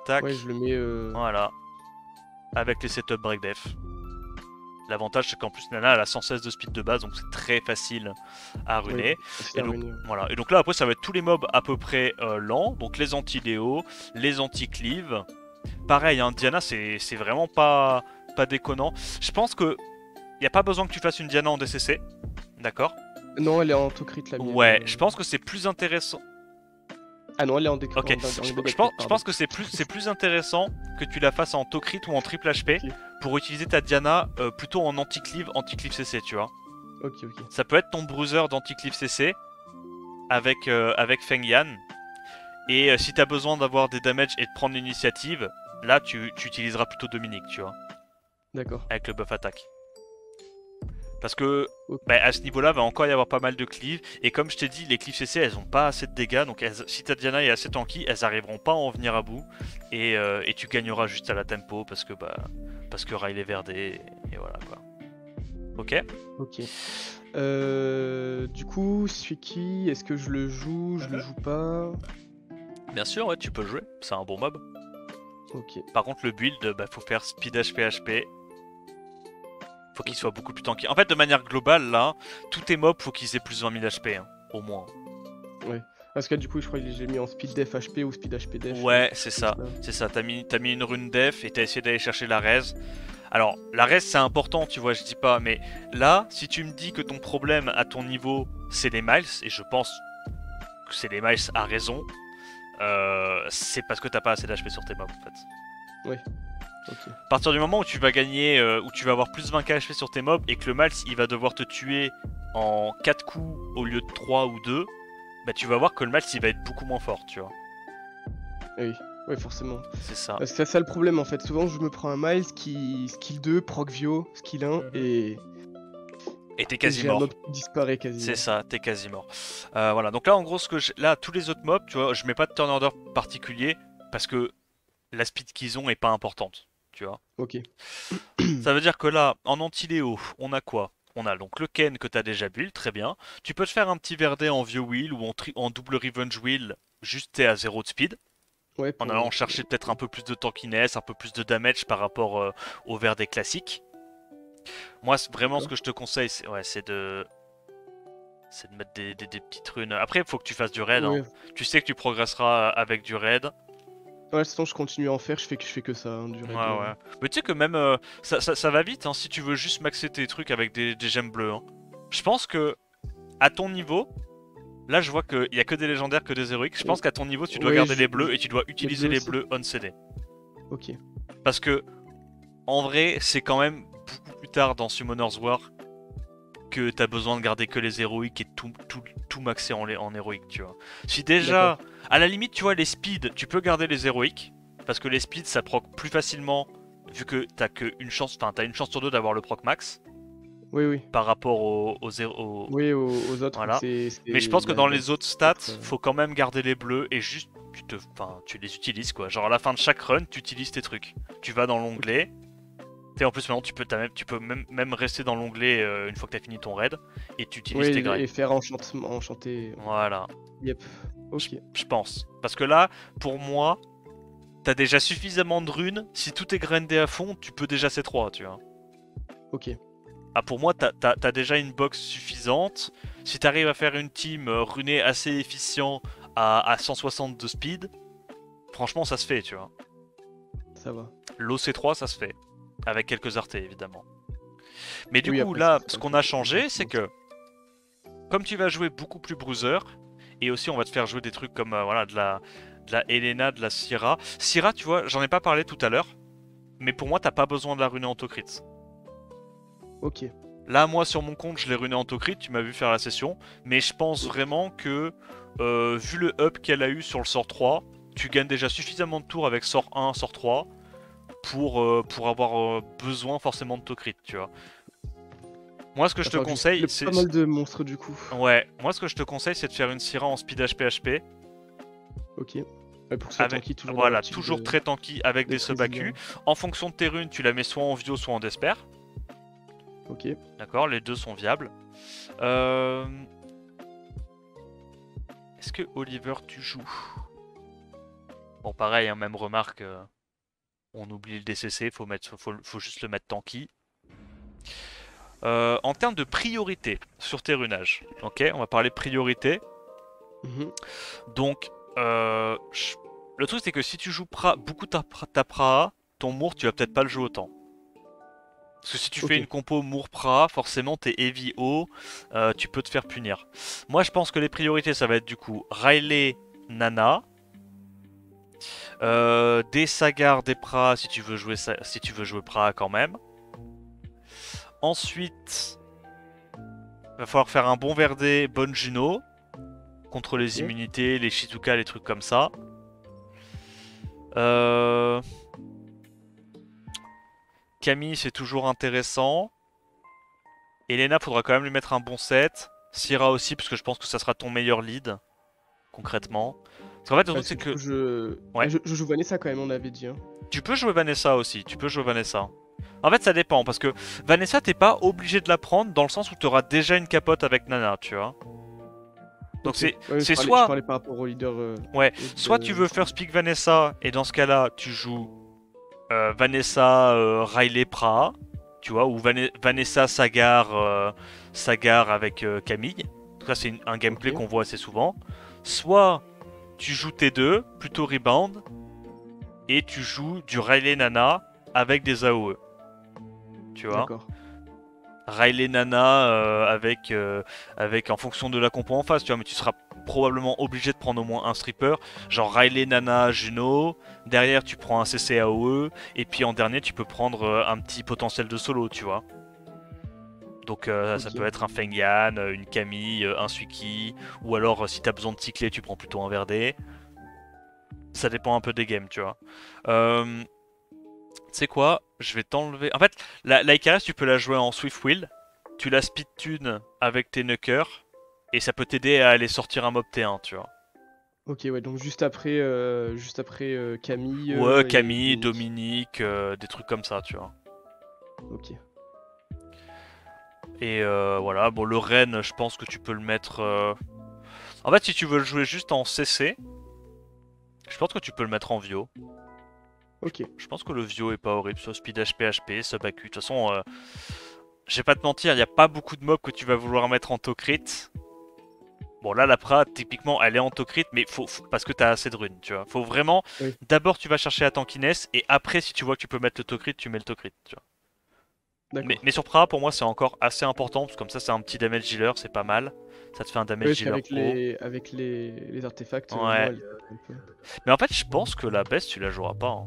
tac, Ouais, je le mets. voilà, avec les setup break def. L'avantage c'est qu'en plus Nana elle a 116 de speed de base donc c'est très facile à runer. Ouais, facile Et à donc, ruiner, ouais. voilà. Et donc là après ça va être tous les mobs à peu près lents, donc les anti-Léo, les anti-cleave. Pareil, hein, Diana c'est vraiment pas déconnant. Je pense que y a pas besoin que tu fasses une Diana en DCC, d'accord? Non, elle est en autocrit la mienne. Ouais, je pense que c'est plus intéressant. Ah non, elle est Ok, je pense que c'est plus intéressant que tu la fasses en taux crit ou en triple HP Ok, pour utiliser ta Diana plutôt en anti-cleave, CC, tu vois. ok, ok. Ça peut être ton bruiser d'anti-cleave CC avec Feng Yan. Et si t'as besoin d'avoir des damages et de prendre l'initiative, là tu utiliseras plutôt Dominique, tu vois, D'accord. avec le buff attaque. Parce que Ok. bah, à ce niveau-là, va encore y avoir pas mal de cleaves. Et comme je t'ai dit, les cleaves CC, elles ont pas assez de dégâts. Donc si ta Diana est assez tanky, elles arriveront pas à en venir à bout. Et tu gagneras juste à la tempo parce que Riley Verdé. Et voilà quoi. Ok. Ok. Du coup, Suiki, est-ce que je le joue? Je le joue pas? Bien sûr, ouais, tu peux le jouer. C'est un bon mob. Ok. Par contre, le build, bah, faut faire speed HP HP. Faut qu'il soit beaucoup plus tanky. En fait, de manière globale, là, tous tes mobs, faut qu'ils aient plus de 20 000 HP, hein, au moins. Ouais. Parce que du coup, je crois que j'ai mis en speed def HP ou speed HP def. Ouais, quelque c'est chose ça. comme C'est ça. T'as mis une rune def et t'as essayé d'aller chercher la res. Alors, la res, c'est important, tu vois, je dis pas. Mais là, si tu me dis que ton problème à ton niveau, c'est les miles, et je pense que c'est les miles à raison, c'est parce que t'as pas assez d'HP sur tes mobs, en fait. Ouais. Ok. À partir du moment où tu vas gagner, où tu vas avoir plus de 20k HP sur tes mobs et que le Miles il va devoir te tuer en 4 coups au lieu de 3 ou 2, bah tu vas voir que le Miles il va être beaucoup moins fort, tu vois. Ah oui. Ouais, forcément. C'est ça. C'est ça le problème en fait. Souvent, je me prends un Miles qui skill 2, proc Vio, skill 1 et Et t'es quasi j'ai un mort. mob qui disparaît quasiment. C'est ça, t'es quasi mort. Voilà, donc là en gros, là tous les autres mobs, tu vois, je mets pas de turn order particulier parce que la speed qu'ils ont est pas importante, tu vois. Ok. Ça veut dire que là, en anti-Léo, on a quoi? On a donc le Ken que t'as déjà build, très bien. Tu peux te faire un petit Verdet en vieux wheel ou en double revenge wheel, juste t'es à 0 de speed. Ouais, En allant chercher peut-être un peu plus de tankiness, un peu plus de damage par rapport au Verdet classique. Moi, vraiment, ce que je te conseille, c'est de mettre des petites runes. Après, il faut que tu fasses du raid. Hein. Ouais. Tu sais que tu progresseras avec du raid. Ouais, sinon je continue à en faire, je fais que ça, hein, du Ouais, raid. ouais. Mais tu sais que même ça va vite hein, si tu veux juste maxer tes trucs avec des gemmes bleues. Hein. Je pense que à ton niveau, là je vois qu'il y a que des légendaires, que des héroïques. Je pense qu'à ton niveau, tu dois Ouais, garder les bleus et tu dois utiliser les aussi. bleus on CD. Ok. Parce que, en vrai, c'est quand même beaucoup plus tard dans Summoner's War que t'as besoin de garder que les héroïques et tout maxer en héroïque, tu vois. Si déjà, D'accord. à la limite, tu vois, les speeds, tu peux garder les héroïques, parce que les speeds, ça proc plus facilement, vu que t'as une chance, enfin, t'as une chance sur deux d'avoir le proc max, Oui, oui. par rapport aux. Oui, aux autres où Voilà. Mais je pense que dans la les autres stats, peut-être, faut quand même garder les bleus et juste, enfin, tu les utilises, quoi. Genre, à la fin de chaque run, tu utilises tes trucs. Tu vas dans Ok. l'onglet, en plus maintenant tu peux même rester dans l'onglet une fois que t'as fini ton raid et tu Oui, utilises tes graines. et faire enchanter. Voilà, Yep. je, Ok. je pense. Parce que là, pour moi, t'as déjà suffisamment de runes. Si tout est grindé à fond, tu peux déjà C3, tu vois. Ok. Ah, pour moi, t'as déjà une box suffisante. Si t'arrives à faire une team runée assez efficient à 160 de speed, franchement, ça se fait, tu vois. Ça va. L'OC3, ça se fait. Avec quelques artés, évidemment. Mais du Oui, coup, après, ça, là, ce ça qu'on fait a pas changé, c'est exactement ça. que comme tu vas jouer beaucoup plus bruiser, et aussi on va te faire jouer des trucs comme voilà, de la Helena, de la Syrah. Syrah, tu vois, j'en ai pas parlé tout à l'heure, mais pour moi, t'as pas besoin de la runer en crit. Ok. Là, moi, sur mon compte, je l'ai runé en crit, tu m'as vu faire la session, mais je pense vraiment que, vu le up qu'elle a eu sur le sort 3, tu gagnes déjà suffisamment de tours avec sort 1, sort 3, pour avoir besoin forcément de crit, tu vois. Moi, ce que Va je te falloir que conseille, j'utilise pas mal de monstres du coup. Ouais, moi, ce que je te conseille, c'est de faire une Syrah en speed HP-HP, Ok. Ouais, pour que ce soit avec, tanky toujours dans voilà, l'optique toujours très tanky avec des d'être sub AQ. résilient. En fonction de tes runes, tu la mets soit en Vio, soit en Despair. Ok. D'accord, les deux sont viables. Euh, Est-ce que Oliver, tu joues? Bon, pareil, hein, même remarque, on oublie le DCC, faut juste le mettre tanky. En termes de priorité sur tes runages, ok, on va parler priorité. Mhm. Donc, le truc, c'est que si tu joues beaucoup ta Praha, ton Mour, tu vas peut-être pas le jouer autant. Parce que si tu fais Ok. une compo Mour-Praha, forcément t'es heavy haut, tu peux te faire punir. Moi je pense que les priorités ça va être du coup Riley, Nana, des Sagar, des Praha si tu veux jouer Praha quand même. Ensuite, va falloir faire un bon Verdé, bonne Juno, contre les Ok. immunités, les Shizuka, les trucs comme ça. Euh... Camille c'est toujours intéressant. Elena faudra quand même lui mettre un bon set. Syrah aussi parce que je pense que ça sera ton meilleur lead. Concrètement. Parce qu'en fait, le truc, Parce c'est que du que. coup, Ouais. je joue Vanessa quand même, on avait dit. Hein. Tu peux jouer Vanessa aussi. Tu peux jouer Vanessa. En fait, ça dépend. Parce que Vanessa, t'es pas obligé de la prendre dans le sens où t'auras déjà une capote avec Nana, tu vois. Donc, Ok. Ouais, c'est je soit. parlais par rapport au leader. Ouais. Au lead, Soit tu veux first pick Vanessa. Et dans ce cas-là, tu joues Vanessa, Riley, Praha. Tu vois. Ou Vanessa, Sagar. Sagar avec Camille. Ça, c'est un gameplay Ok. qu'on voit assez souvent. Soit tu joues T2, plutôt rebound, et tu joues du Riley Nana avec des AOE. Tu vois, D'accord. Riley Nana avec en fonction de la compo en face, tu vois, mais tu seras probablement obligé de prendre au moins un stripper, genre Riley Nana Juno, derrière tu prends un CC AOE, et puis en dernier tu peux prendre un petit potentiel de solo, tu vois. Donc ça peut Ok. être un Feng Yan, une Camille, un Suki, ou alors si t'as besoin de cycler, tu prends plutôt un Verdé. Ça dépend un peu des games, tu vois. Euh, Tu sais quoi? Je vais t'enlever. En fait, la Icarus, tu peux la jouer en Swift Wheel. Tu la speed tune avec tes Nuckers. Et ça peut t'aider à aller sortir un mob T1, tu vois. Ok, ouais, donc juste après Camille Ouais, et Camille, Dominique. Dominique, des trucs comme ça, tu vois. Ok. Et voilà, bon, le Ren, je pense que tu peux le mettre. En fait, si tu veux le jouer juste en CC, je pense que tu peux le mettre en Vio. Ok. Je pense que le Vio est pas horrible, sur Speed HP, HP, Sub AQ. De toute façon, je vais pas te mentir, il n'y a pas beaucoup de mobs que tu vas vouloir mettre en Tocrit. Bon, là, la Pra, typiquement, elle est en Tocrit, mais parce que t'as assez de runes, tu vois. Faut vraiment. Oui. D'abord, tu vas chercher la tankiness, et après, si tu vois que tu peux mettre le Tocrit, tu mets le Tocrit, tu vois. Mais, D'accord. mais sur Pra, pour moi, c'est encore assez important, parce que comme ça, c'est un petit damage healer, c'est pas mal. Ça te fait un Oui, damage parce healer qu'avec haut. les artefacts, au moins Ouais. elle un peu. Mais en fait, je pense que la baisse, tu la joueras pas, hein.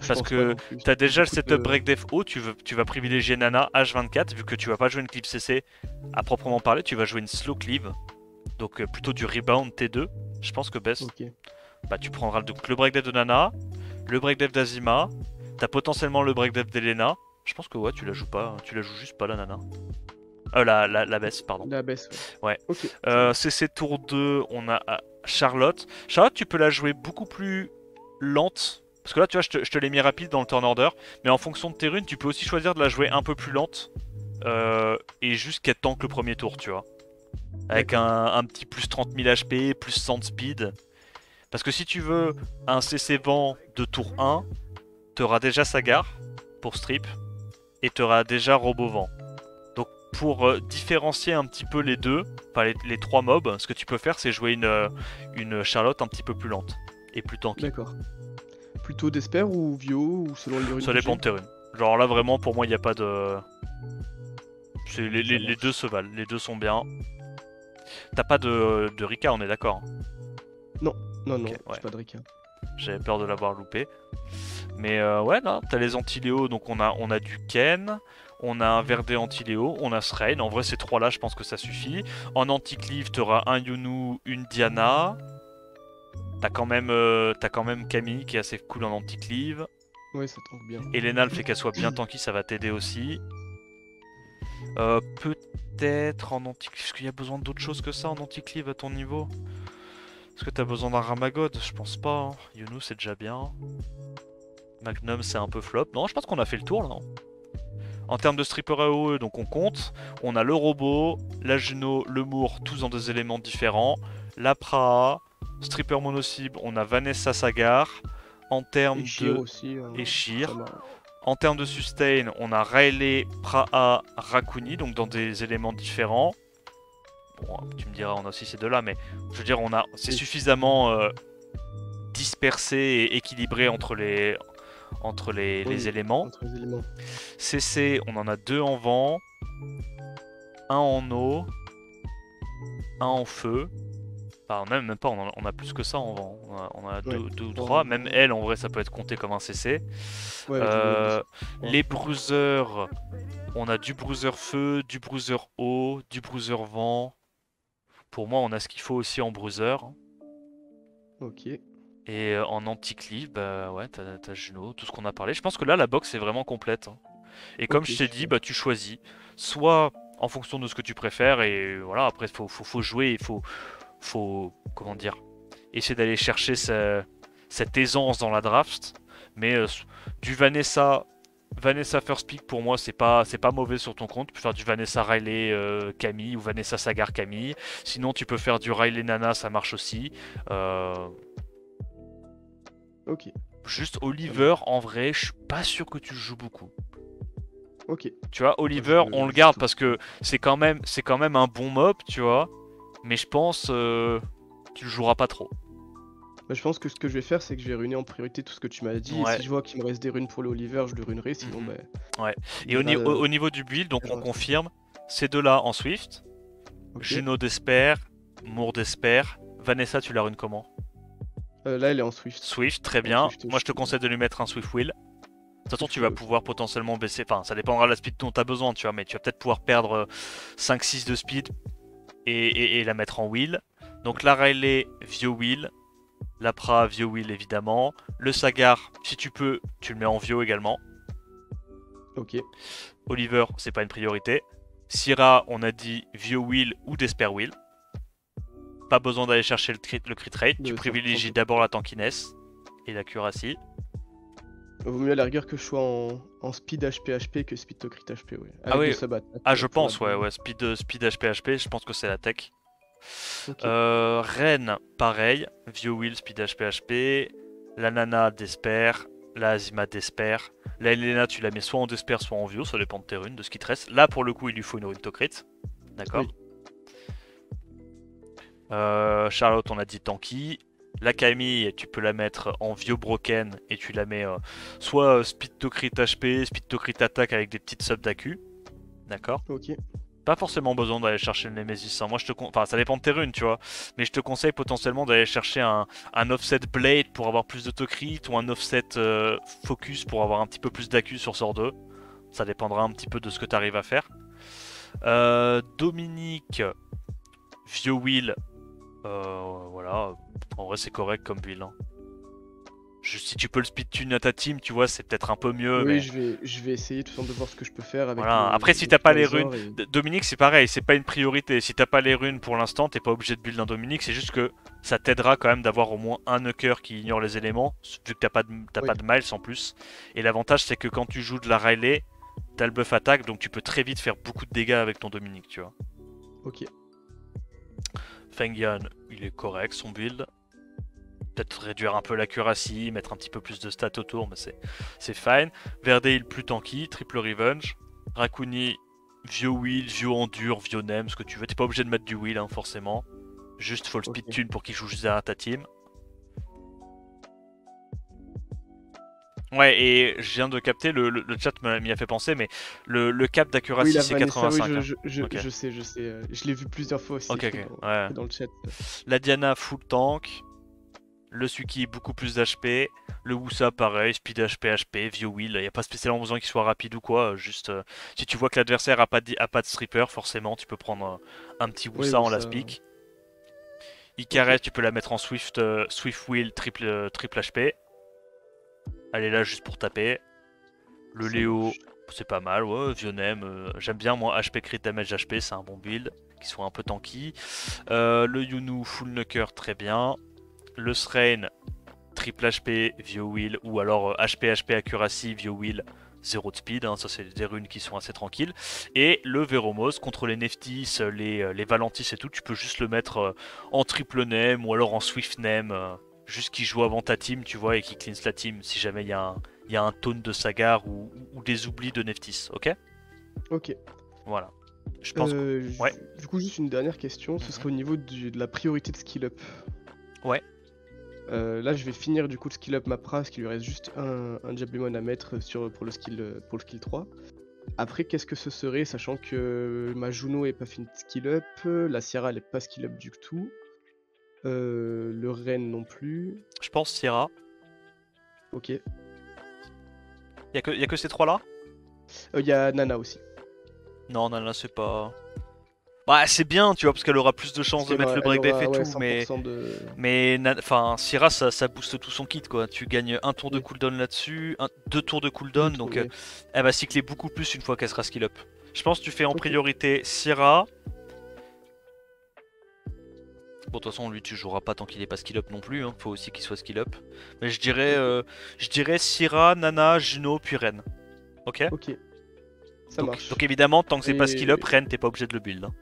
Je Parce pense pas que non plus. t'as déjà le Beaucoup setup de... break def haut, tu vas privilégier Nana H24 vu que tu vas pas jouer une clip CC à proprement parler, tu vas jouer une slow cleave, donc plutôt du rebound T2. Je pense que best, Ok. bah tu prendras donc le break def de Nana, le break def d'Azima, t'as potentiellement le break def d'Elena. Je pense que ouais, tu la joues pas, tu la joues juste pas la Nana. La baisse, pardon. La baisse, ouais. Ouais. Ok, ça marche. CC tour 2, on a Charlotte. Charlotte, tu peux la jouer beaucoup plus lente. Parce que là, tu vois, je te l'ai mis rapide dans le turn order. Mais en fonction de tes runes, tu peux aussi choisir de la jouer un peu plus lente. Et juste qu'elle tank le premier tour, tu vois. Avec D'accord. un petit plus 30 000 HP, plus 100 de speed. Parce que si tu veux un CC vent de tour 1, t'auras déjà Sagar pour strip. Et t'auras déjà Robovent. Donc pour différencier un petit peu les deux, enfin les trois mobs, ce que tu peux faire c'est jouer une Charlotte un petit peu plus lente et plus tanky. D'accord. Plutôt d'Esper ou Vio ou selon les runes Ça que dépend j'ai? de tes runes. Genre là vraiment pour moi il n'y a pas de... Ça Les deux marche. se valent, les deux sont bien. T'as pas de Rika, on est d'accord, hein. Non, non, Ok, non, ouais. j'ai pas de Rika. J'avais peur de l'avoir loupé. Mais ouais, là, t'as les anti-Léo, donc on a du Ken, on a un Verdé anti-Léo, on a Srain. En vrai, ces trois-là, je pense que ça suffit. En anti-cleave, t'auras un Yunu, une Diana. T'as quand même Camille qui est assez cool en anti-cleave. Ouais, ça tank bien. Elena, le fait qu'elle soit bien tanky, ça va t'aider aussi. Peut-être en anti-cleave. Est-ce qu'il y a besoin d'autre chose que ça en anti-cleave à ton niveau? Est-ce que t'as besoin d'un Ramagod? Je pense pas. Hein. Yunu, c'est déjà bien. Magnum, c'est un peu flop. Non, je pense qu'on a fait le tour là. Hein. En termes de stripper AOE, donc on compte. On a le robot, la Juno, le Moore, tous dans des éléments différents. La Praha, stripper mono-cible, on a Vanessa Sagar. En termes Et Shir de... aussi, Et ça Shir. m'a... En termes de sustain, on a Riley, Praha, Rakuni, donc dans des éléments différents. Bon, tu me diras, on a aussi ces deux-là, mais je veux dire, c'est Oui. suffisamment dispersé et équilibré entre les Oui, éléments. entre les éléments. CC, on en a deux en vent, un en eau, un en feu. Enfin, même pas, on a plus que ça en vent. On a Ouais. deux ou Bon, trois. Même elle, en vrai, ça peut être compté comme un CC. ouais, avec les notes de... Les bruiseurs, on a du bruiser feu, du bruiser eau, du bruiser vent. Pour moi, on a ce qu'il faut aussi en bruiser. Ok. Et en anti-cleave, bah ouais, t'as Juno, tout ce qu'on a parlé. Je pense que là, la box est vraiment complète. Hein. Et comme Ok, je t'ai dit, super. bah tu choisis. Soit en fonction de ce que tu préfères, et voilà, après, faut jouer, comment dire, essayer d'aller chercher cette aisance dans la draft. Mais du Vanessa First Pick, pour moi, c'est pas mauvais sur ton compte. Tu peux faire du Vanessa Riley Camille ou Vanessa Sagar Camille. Sinon, tu peux faire du Riley Nana, ça marche aussi. Ok. Juste Oliver, en vrai, je suis pas sûr que tu le joues beaucoup. Ok. Tu vois, Oliver, on le Je garde tout. parce que c'est quand même un bon mob, tu vois. Mais je pense tu le joueras pas trop. Bah, je pense que ce que je vais faire, c'est que je vais ruiner en priorité tout ce que tu m'as dit. Et Ouais. si je vois qu'il me reste des runes pour le Oliver, je le runerai. Sinon, Mhm. bah, Ouais. il Et ira au niveau du build, donc on rejoindre ça. confirme ces deux-là en Swift. Ok. Juno d'Esper, Moore d'Esper. Vanessa, tu la runes comment? Là, elle est en Swift. Swift, très En bien. Swift, Moi, je te conseille de lui mettre un Swift Wheel. De toute façon, Swift tu vas Wheel, ok. pouvoir potentiellement baisser. Enfin, ça dépendra de la speed dont tu as besoin, tu vois. Mais tu vas peut-être pouvoir perdre 5-6 de speed et la mettre en wheel. Donc la Riley, Vio Wheel. La Pra, Vio Wheel évidemment. Le Sagar, si tu peux, tu le mets en Vio également. Ok. Oliver, c'est pas une priorité. Syrah, on a dit Vio Wheel ou Desper Wheel. Pas besoin d'aller chercher le crit rate. Tu De privilégies 100%. d'abord la tankiness et l'accuracy. Vaut mieux à la rigueur que je sois en speed HP que speed to crit HP, ouais. Ah Avec oui, des sub-attaques ah je pour la pense, bonne. ouais, speed HP HP, je pense que c'est la tech. Ok. Ren, pareil, Vio Wheel, Speed HP HP. La Nana d'Esper, la Azima d'Esper. La Elena, tu la mets soit en Desper, soit en Vio, ça dépend de tes runes, de ce qui te reste. Là, pour le coup, il lui faut une rune to crit. D'accord. Oui. Charlotte, on a dit tanky. La Camille, tu peux la mettre en Vio Broken et tu la mets soit Speed to Crit HP, Speed to Crit Attack avec des petites subs d'AQ. D'accord. Ok. Pas forcément besoin d'aller chercher le Nemesis, hein. Moi, enfin, ça dépend de tes runes, tu vois. Mais je te conseille potentiellement d'aller chercher un offset Blade pour avoir plus d'autocrit ou un offset Focus pour avoir un petit peu plus d'accu sur sort 2. Ça dépendra un petit peu de ce que tu arrives à faire. Dominique, Vieux Will, voilà. En vrai, c'est correct comme build, hein. Juste si tu peux le speed tune à ta team, tu vois, c'est peut-être un peu mieux. Oui, Mais je vais essayer tout le temps de voir ce que je peux faire avec voilà. Après, si le t'as pas les runes, trésor et... Dominique, c'est pareil, c'est pas une priorité. Si t'as pas les runes pour l'instant, t'es pas obligé de build un Dominique. C'est juste que ça t'aidera quand même d'avoir au moins un Nucker qui ignore les éléments, vu que t'as Oui, pas de miles en plus. Et l'avantage, c'est que quand tu joues de la Riley, t'as le buff attaque, donc tu peux très vite faire beaucoup de dégâts avec ton Dominique, tu vois. ok. Feng Yan, il est correct son build. Peut-être réduire un peu l'accuracy, mettre un petit peu plus de stats autour, mais c'est fine. Verdeil plus tanky, triple revenge. Rakuni, vieux wheel, vieux endure, vieux nem, ce que tu veux. T'es pas obligé de mettre du wheel, hein, forcément. Juste faut le speed Ok. tune pour qu'il joue juste derrière ta team. Ouais, et je viens de capter, le chat m'y a fait penser, mais le cap Oui, d'accuracy la c'est Vanessa, oui, 85. Hein. Ok, je sais, je sais. Je l'ai vu plusieurs fois aussi ok, ok. Ouais. dans le chat. La Diana full tank. Le Suki beaucoup plus d'HP, le Wusa pareil, speed HP, HP, vieux wheel, il n'y a pas spécialement besoin qu'il soit rapide ou quoi, juste si tu vois que l'adversaire a pas de stripper, forcément tu peux prendre un petit Oui, Wusa ou en last ça. pick. Ok, Icarus tu peux la mettre en Swift, Swift wheel, triple HP, elle est là juste pour taper. Le ça Léo marche. c'est pas mal, ouais, vieux nem, j'aime bien moi, HP crit damage HP c'est un bon build, qui soit un peu tanky. Le Yunu full knocker très bien. Le Srain triple HP, vieux wheel, ou alors HP, HP, accuracy, vieux wheel, 0 de speed, hein, ça c'est des runes qui sont assez tranquilles. Et le Veromos, contre les Neftis, les Valentis et tout, tu peux juste le mettre en triple name ou alors en swift name, juste qui joue avant ta team, tu vois, et qui cleanse la team si jamais il y a un taunt de Sagar ou des oublis de Neftis, ok? Ok. Voilà. Je pense que... Ouais. Du coup, juste une dernière question, ce serait au niveau de la priorité de skill up. Ouais. Là, je vais finir du coup de skill up ma parce qu'il lui reste juste un Diablemon à mettre pour le skill 3. Après, qu'est-ce que ce serait, sachant que ma Juno est pas fini de skill up, la Sierra elle est pas skill up du tout, le Ren non plus. Je pense Sierra. Ok. Y a que ces trois là? Il y a Nana aussi. Non, Nana, c'est pas... Bah, c'est bien, tu vois, parce qu'elle aura plus de Parce chances de qu'elle mettre aura, le elle break def aura et ouais, tout, mais... 100% de... Enfin, Syrah, ça booste tout son kit, quoi. Tu gagnes un tour de Oui, cooldown là-dessus, deux tours de deux cooldown, tours, donc oui. elle va cycler beaucoup plus une fois qu'elle sera skill up. Je pense que tu fais en Ok. priorité Syrah. Bon, de toute façon, lui, tu joueras pas tant qu'il est pas skill up non plus, hein. Faut aussi qu'il soit skill up. Mais je dirais Syrah, Nana, Juno, puis Ren. Ok? Ok, ça marche. Donc évidemment, tant que c'est pas skill Et... up, Ren, t'es pas obligé de le build, hein.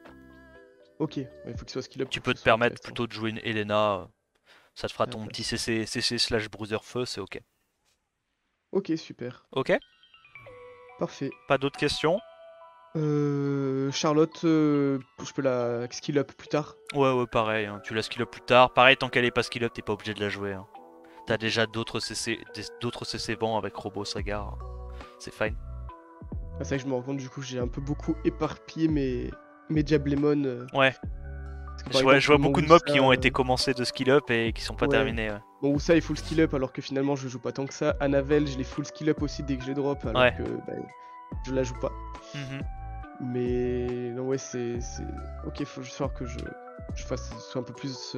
Ok, il faut qu'il soit skill up Tu pour peux que te ce soit permettre intéressant. plutôt de jouer une Elena. Ça te fera À la ton petit place. CC slash bruiser feu, c'est ok. Ok, super. Ok? Parfait. Pas d'autres questions? Charlotte, je peux la skill up plus tard. Ouais, pareil, hein. Tu la skill up plus tard. Pareil, tant qu'elle est pas skill up, t'es pas obligé de la jouer, hein. T'as Ok. déjà d'autres CC vents avec Robo Sagar. C'est fine. Ah, c'est vrai que je me rends compte, du coup, j'ai un peu beaucoup éparpillé mes Diablemon. Ouais, Parce que par exemple, je vois mon beaucoup de Wusa, mobs qui ont été commencés de skill up et qui sont pas ouais. terminés. Ouais. Mon Wusa est full skill up alors que finalement je joue pas tant que ça. Anavel, je l'ai full skill up aussi dès que je les drop alors Ouais. que bah, je la joue pas. Mhm. Mais non, ouais, ok, faut juste falloir que je fasse soit un peu plus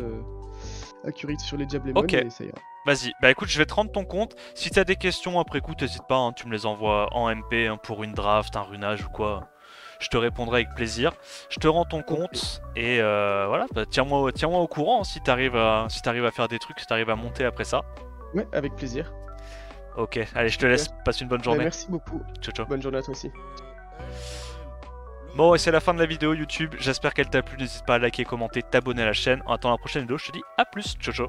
accurate sur les Diablemon Ok, et ça ira. vas-y. Bah écoute, je vais te rendre ton compte. Si t'as des questions après coup, t'hésites pas, hein, tu me les envoies en MP hein, pour une draft, un runage ou quoi. Je te répondrai avec plaisir. Je te rends ton Ok. compte et voilà, bah, tiens-moi au courant hein, si t'arrives à faire des trucs, si t'arrives à monter après ça. Ouais, avec plaisir. Ok, allez, je te Super. laisse, passe une bonne Bah, journée. merci beaucoup. Ciao, ciao. Bonne journée à toi aussi. Bon, et c'est la fin de la vidéo YouTube. J'espère qu'elle t'a plu. N'hésite pas à liker, commenter, t'abonner à la chaîne. En attendant la prochaine vidéo, je te dis à plus. Ciao, ciao.